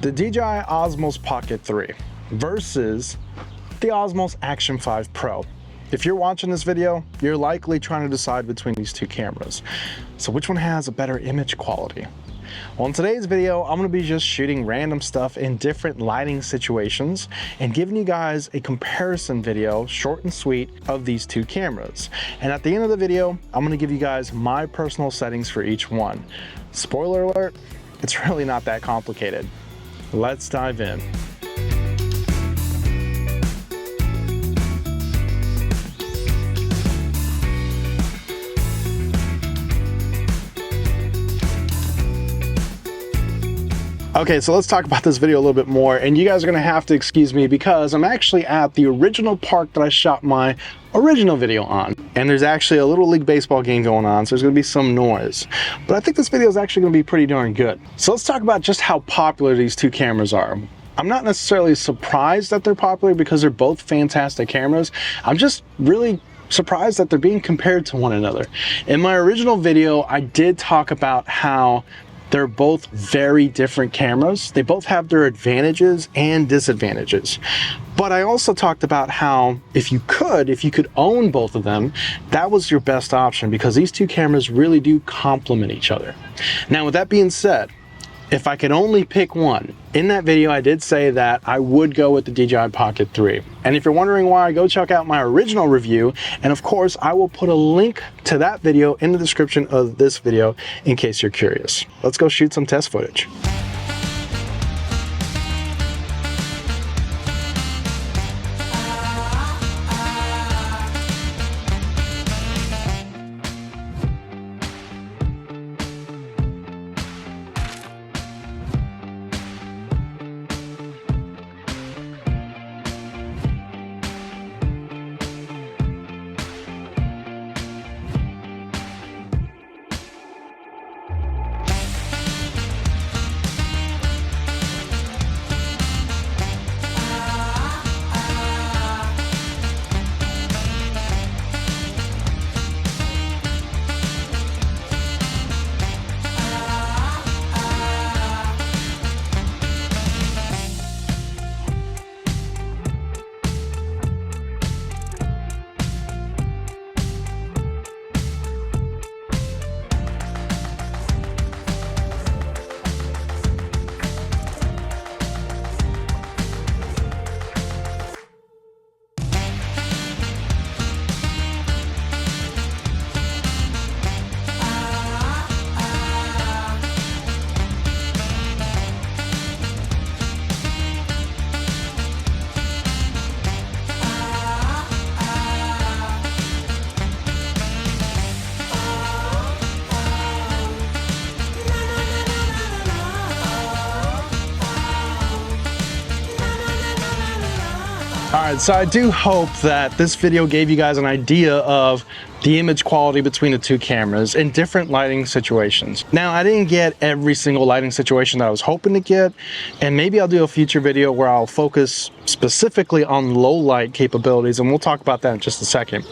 The DJI Osmo Pocket 3 versus the Osmo Action 5 Pro. If you're watching this video, you're likely trying to decide between these two cameras. So which one has a better image quality? Well, in today's video, I'm going to be just shooting random stuff in different lighting situations and giving you guys a comparison video, short and sweet, of these two cameras. And at the end of the video, I'm going to give you guys my personal settings for each one. Spoiler alert, it's really not that complicated. Let's dive in. Okay, so let's talk about this video a little bit more, and you guys are gonna have to excuse me because I'm actually at the original park that I shot my original video on, and there's actually a Little League baseball game going on, so there's gonna be some noise. But I think this video is actually gonna be pretty darn good. So let's talk about just how popular these two cameras are. I'm not necessarily surprised that they're popular because they're both fantastic cameras. I'm just really surprised that they're being compared to one another. In my original video, I did talk about how they're both very different cameras. They both have their advantages and disadvantages. But I also talked about how if you could own both of them, that was your best option because these two cameras really do complement each other. Now, with that being said, if I could only pick one, in that video I did say that I would go with the DJI Pocket 3. And if you're wondering why, go check out my original review, and of course I will put a link to that video in the description of this video in case you're curious. Let's go shoot some test footage. Alright, so I do hope that this video gave you guys an idea of the image quality between the two cameras in different lighting situations. Now, I didn't get every single lighting situation that I was hoping to get, and maybe I'll do a future video where I'll focus specifically on low light capabilities, and we'll talk about that in just a second.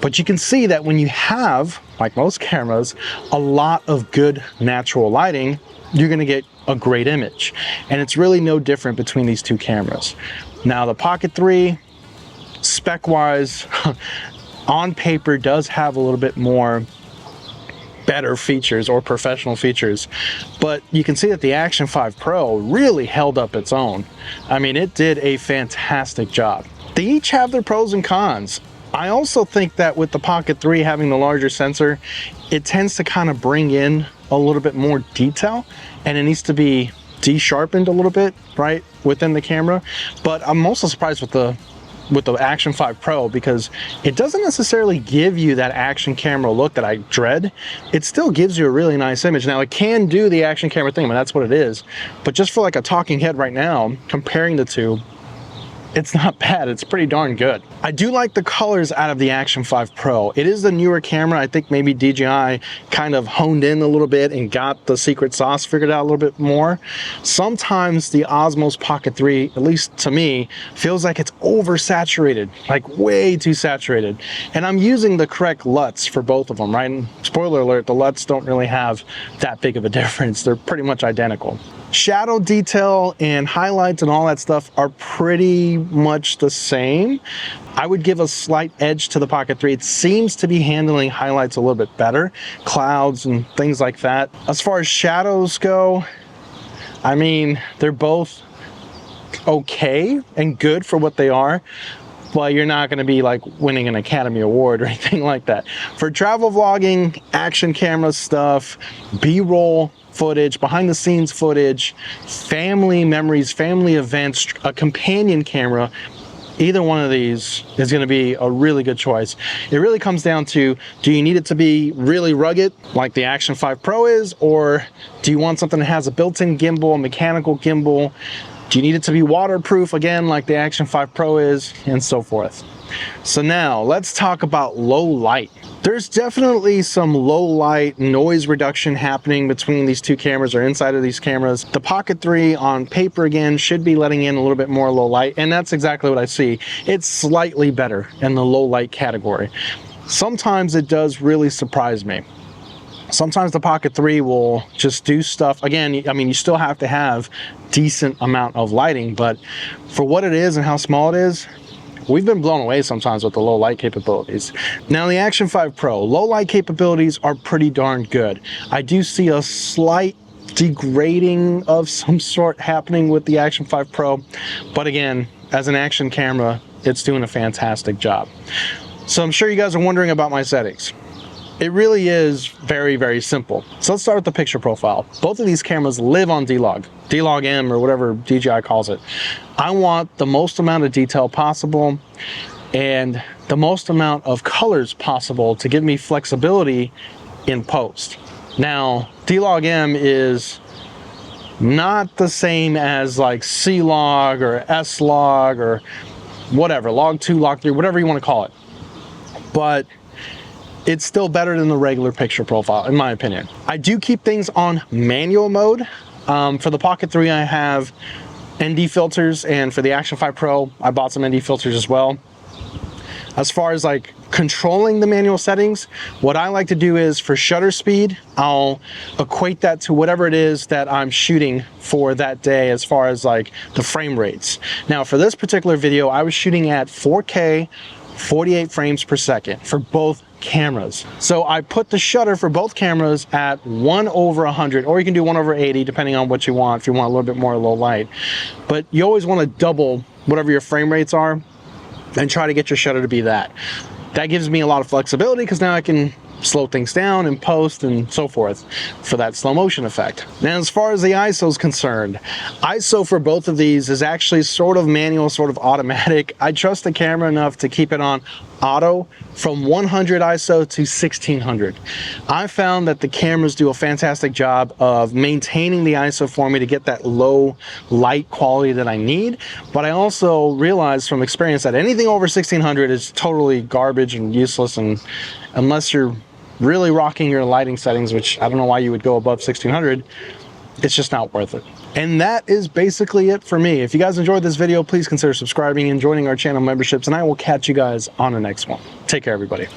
But you can see that when you have, like most cameras, a lot of good natural lighting, you're gonna get a great image. And it's really no different between these two cameras. Now, the Pocket 3, spec-wise, on paper does have a little bit more better features or professional features, but you can see that the Action 5 Pro really held up its own. I mean, it did a fantastic job. They each have their pros and cons. I also think that with the Pocket 3 having the larger sensor, it tends to kind of bring in a little bit more detail, and it needs to be de-sharpened a little bit, right, within the camera. But I'm also surprised with the Action 5 Pro because it doesn't necessarily give you that action camera look that I dread. It still gives you a really nice image. Now, it can do the action camera thing, but that's what it is. But just for like a talking head right now, comparing the two, it's not bad. It's pretty darn good. I do like the colors out of the Action 5 Pro. It is the newer camera. I think maybe DJI kind of honed in a little bit and got the secret sauce figured out a little bit more. Sometimes the Osmo Pocket 3, at least to me, feels like it's oversaturated, like way too saturated. And I'm using the correct LUTs for both of them, right? And spoiler alert, the LUTs don't really have that big of a difference. They're pretty much identical. Shadow detail and highlights and all that stuff are pretty much the same. I would give a slight edge to the Pocket 3. It seems to be handling highlights a little bit better, clouds and things like that. As far as shadows go, I mean, they're both okay and good for what they are, but you're not going to be like winning an Academy Award or anything like that. For travel vlogging, action camera stuff, B-roll footage, behind the scenes footage, family memories, family events, a companion camera, either one of these is going to be a really good choice. It really comes down to, do you need it to be really rugged like the Action 5 Pro is, or do you want something that has a built-in gimbal, mechanical gimbal? Do you need it to be waterproof again like the Action 5 Pro is, and so forth. So now let's talk about low light. There's definitely some low light noise reduction happening between these two cameras or inside of these cameras. The Pocket 3 on paper again should be letting in a little bit more low light, and that's exactly what I see. It's slightly better in the low light category. Sometimes it does really surprise me. Sometimes the Pocket 3 will just do stuff. Again, I mean, you still have to have decent amount of lighting, but for what it is and how small it is, we've been blown away sometimes with the low light capabilities. Now the Action 5 Pro, low light capabilities are pretty darn good. I do see a slight degrading of some sort happening with the Action 5 Pro, but again, as an action camera, it's doing a fantastic job. So I'm sure you guys are wondering about my settings. It really is very, very simple. So let's start with the picture profile. Both of these cameras live on D-Log M or whatever DJI calls it. I want the most amount of detail possible and the most amount of colors possible to give me flexibility in post. Now, D-Log M is not the same as like C-Log or S-Log or whatever, Log 2, Log 3, whatever you want to call it. But it's still better than the regular picture profile, in my opinion. I do keep things on manual mode. For the Pocket 3, I have ND filters, and for the Action 5 Pro, I bought some ND filters as well. As far as like controlling the manual settings, what I like to do is for shutter speed, I'll equate that to whatever it is that I'm shooting for that day as far as like the frame rates. Now for this particular video, I was shooting at 4K, 48 frames per second for both cameras. So I put the shutter for both cameras at 1/100, or you can do 1/80 depending on what you want, if you want a little bit more low light. But you always want to double whatever your frame rates are and try to get your shutter to be that. That gives me a lot of flexibility because now I can slow things down and post and so forth for that slow motion effect. Now as far as the ISO is concerned, ISO for both of these is actually sort of manual, sort of automatic. I trust the camera enough to keep it on auto from 100 ISO to 1600. I found that the cameras do a fantastic job of maintaining the ISO for me to get that low light quality that I need, but I also realized from experience that anything over 1600 is totally garbage and useless, and unless you're really rocking your lighting settings, which I don't know why you would go above 1600, it's just not worth it. And that is basically it for me. If you guys enjoyed this video, please consider subscribing and joining our channel memberships, and I will catch you guys on the next one. Take care, everybody.